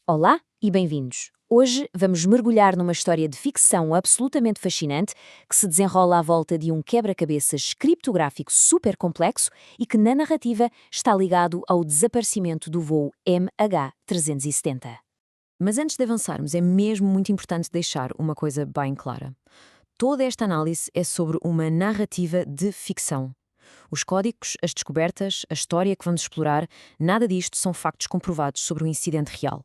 Olá e bem-vindos. Hoje vamos mergulhar numa história de ficção absolutamente fascinante que se desenrola à volta de um quebra-cabeças criptográfico super complexo e que na narrativa está ligado ao desaparecimento do voo MH370. Mas antes de avançarmos, é mesmo muito importante deixar uma coisa bem clara. Toda esta análise é sobre uma narrativa de ficção. Os códigos, as descobertas, a história que vamos explorar, nada disto são factos comprovados sobre um incidente real.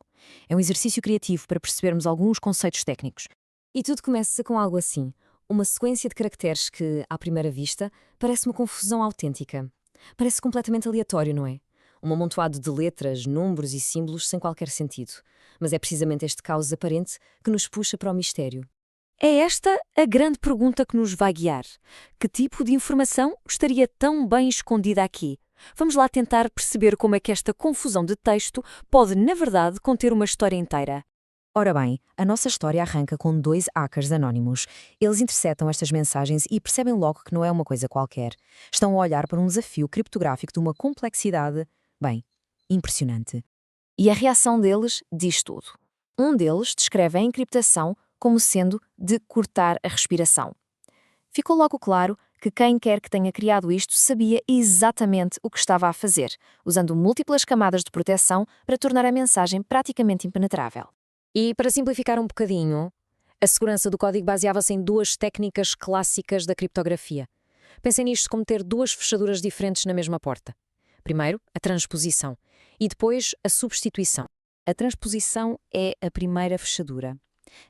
É um exercício criativo para percebermos alguns conceitos técnicos. E tudo começa com algo assim, uma sequência de caracteres que, à primeira vista, parece uma confusão autêntica. Parece completamente aleatório, não é? Um amontoado de letras, números e símbolos sem qualquer sentido. Mas é precisamente este caos aparente que nos puxa para o mistério. É esta a grande pergunta que nos vai guiar. Que tipo de informação estaria tão bem escondida aqui? Vamos lá tentar perceber como é que esta confusão de texto pode, na verdade, conter uma história inteira. Ora bem, a nossa história arranca com dois hackers anónimos. Eles interceptam estas mensagens e percebem logo que não é uma coisa qualquer. Estão a olhar para um desafio criptográfico de uma complexidade, bem, impressionante. E a reação deles diz tudo. Um deles descreve a encriptação como sendo de cortar a respiração. Ficou logo claro que quem quer que tenha criado isto sabia exatamente o que estava a fazer, usando múltiplas camadas de proteção para tornar a mensagem praticamente impenetrável. E, para simplificar um bocadinho, a segurança do código baseava-se em duas técnicas clássicas da criptografia. Pensem nisto como ter duas fechaduras diferentes na mesma porta. Primeiro, a transposição, e depois a substituição. A transposição é a primeira fechadura.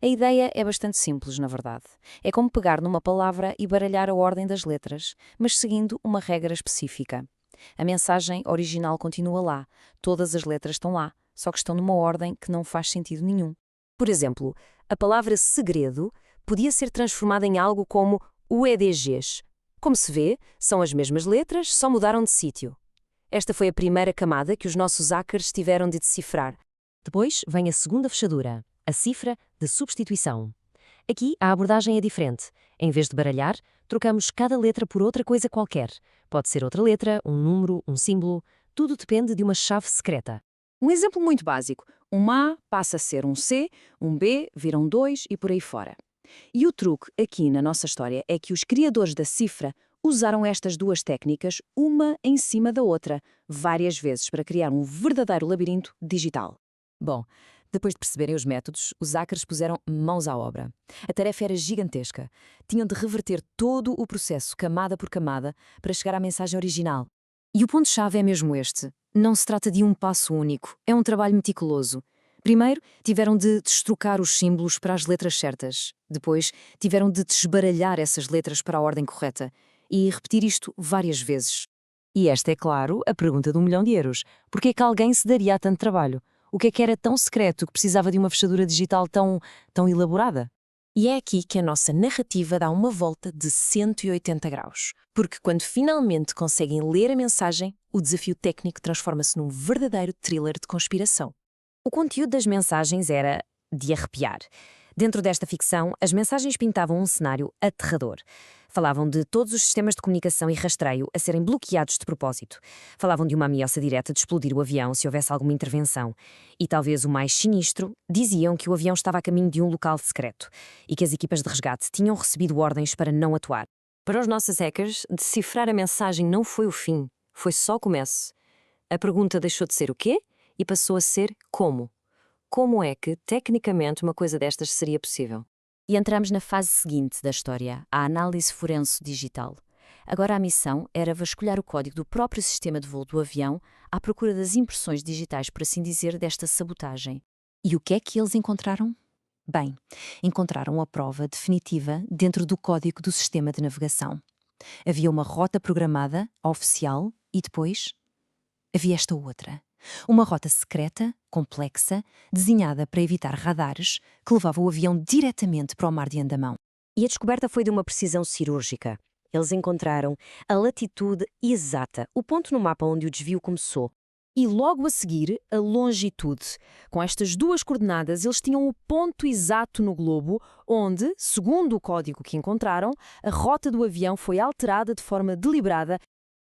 A ideia é bastante simples, na verdade. É como pegar numa palavra e baralhar a ordem das letras, mas seguindo uma regra específica. A mensagem original continua lá, todas as letras estão lá, só que estão numa ordem que não faz sentido nenhum. Por exemplo, a palavra segredo podia ser transformada em algo como UEDGs. Como se vê, são as mesmas letras, só mudaram de sítio. Esta foi a primeira camada que os nossos hackers tiveram de decifrar. Depois vem a segunda fechadura, a cifra de substituição. Aqui a abordagem é diferente. Em vez de baralhar, trocamos cada letra por outra coisa qualquer. Pode ser outra letra, um número, um símbolo. Tudo depende de uma chave secreta. Um exemplo muito básico. Um A passa a ser um C, um B vira um 2 e por aí fora. E o truque aqui na nossa história é que os criadores da cifra usaram estas duas técnicas, uma em cima da outra, várias vezes para criar um verdadeiro labirinto digital. Bom, depois de perceberem os métodos, os hackers puseram mãos à obra. A tarefa era gigantesca. Tinham de reverter todo o processo, camada por camada, para chegar à mensagem original. E o ponto-chave é mesmo este. Não se trata de um passo único, é um trabalho meticuloso. Primeiro, tiveram de destrocar os símbolos para as letras certas. Depois, tiveram de desbaralhar essas letras para a ordem correta. E repetir isto várias vezes. E esta é, claro, a pergunta de 1 milhão de euros. Por que é que alguém se daria a tanto trabalho? O que era tão secreto que precisava de uma fechadura digital tão elaborada? E é aqui que a nossa narrativa dá uma volta de 180 graus. Porque quando finalmente conseguem ler a mensagem, o desafio técnico transforma-se num verdadeiro thriller de conspiração. O conteúdo das mensagens era de arrepiar. Dentro desta ficção, as mensagens pintavam um cenário aterrador. Falavam de todos os sistemas de comunicação e rastreio a serem bloqueados de propósito. Falavam de uma ameaça direta de explodir o avião se houvesse alguma intervenção. E talvez o mais sinistro, diziam que o avião estava a caminho de um local secreto e que as equipas de resgate tinham recebido ordens para não atuar. Para os nossos hackers, decifrar a mensagem não foi o fim, foi só o começo. A pergunta deixou de ser o quê e passou a ser como. Como é que, tecnicamente, uma coisa destas seria possível? E entramos na fase seguinte da história, a análise forense digital. Agora a missão era vasculhar o código do próprio sistema de voo do avião à procura das impressões digitais, por assim dizer, desta sabotagem. E o que é que eles encontraram? Bem, encontraram a prova definitiva dentro do código do sistema de navegação. Havia uma rota programada, oficial, e depois havia esta outra. Uma rota secreta, complexa, desenhada para evitar radares, que levava o avião diretamente para o mar de Andamão. E a descoberta foi de uma precisão cirúrgica. Eles encontraram a latitude exata, o ponto no mapa onde o desvio começou. E logo a seguir, a longitude. Com estas duas coordenadas, eles tinham o ponto exato no globo onde, segundo o código que encontraram, a rota do avião foi alterada de forma deliberada.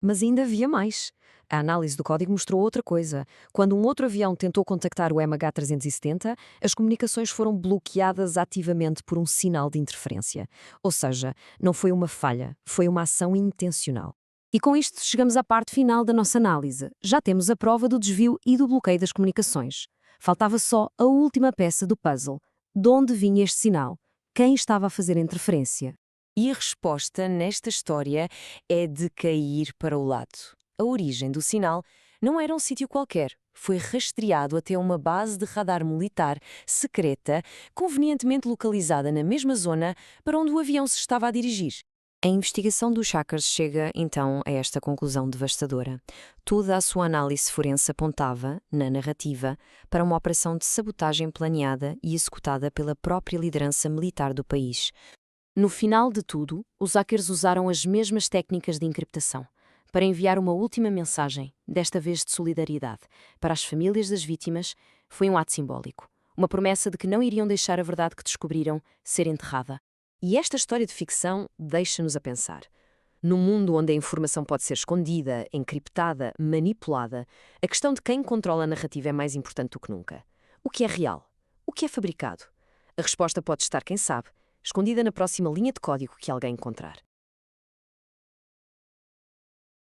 Mas ainda havia mais. A análise do código mostrou outra coisa. Quando um outro avião tentou contactar o MH370, as comunicações foram bloqueadas ativamente por um sinal de interferência. Ou seja, não foi uma falha, foi uma ação intencional. E com isto chegamos à parte final da nossa análise. Já temos a prova do desvio e do bloqueio das comunicações. Faltava só a última peça do puzzle. De onde vinha este sinal? Quem estava a fazer a interferência? E a resposta nesta história é de cair para o lado. A origem do sinal não era um sítio qualquer. Foi rastreado até uma base de radar militar secreta, convenientemente localizada na mesma zona para onde o avião se estava a dirigir. A investigação dos hackers chega, então, a esta conclusão devastadora. Toda a sua análise forense apontava, na narrativa, para uma operação de sabotagem planeada e executada pela própria liderança militar do país. No final de tudo, os hackers usaram as mesmas técnicas de encriptação para enviar uma última mensagem, desta vez de solidariedade, para as famílias das vítimas. Foi um ato simbólico, uma promessa de que não iriam deixar a verdade que descobriram ser enterrada. E esta história de ficção deixa-nos a pensar. No mundo onde a informação pode ser escondida, encriptada, manipulada, a questão de quem controla a narrativa é mais importante do que nunca. O que é real? O que é fabricado? A resposta pode estar, quem sabe, escondida na próxima linha de código que alguém encontrar.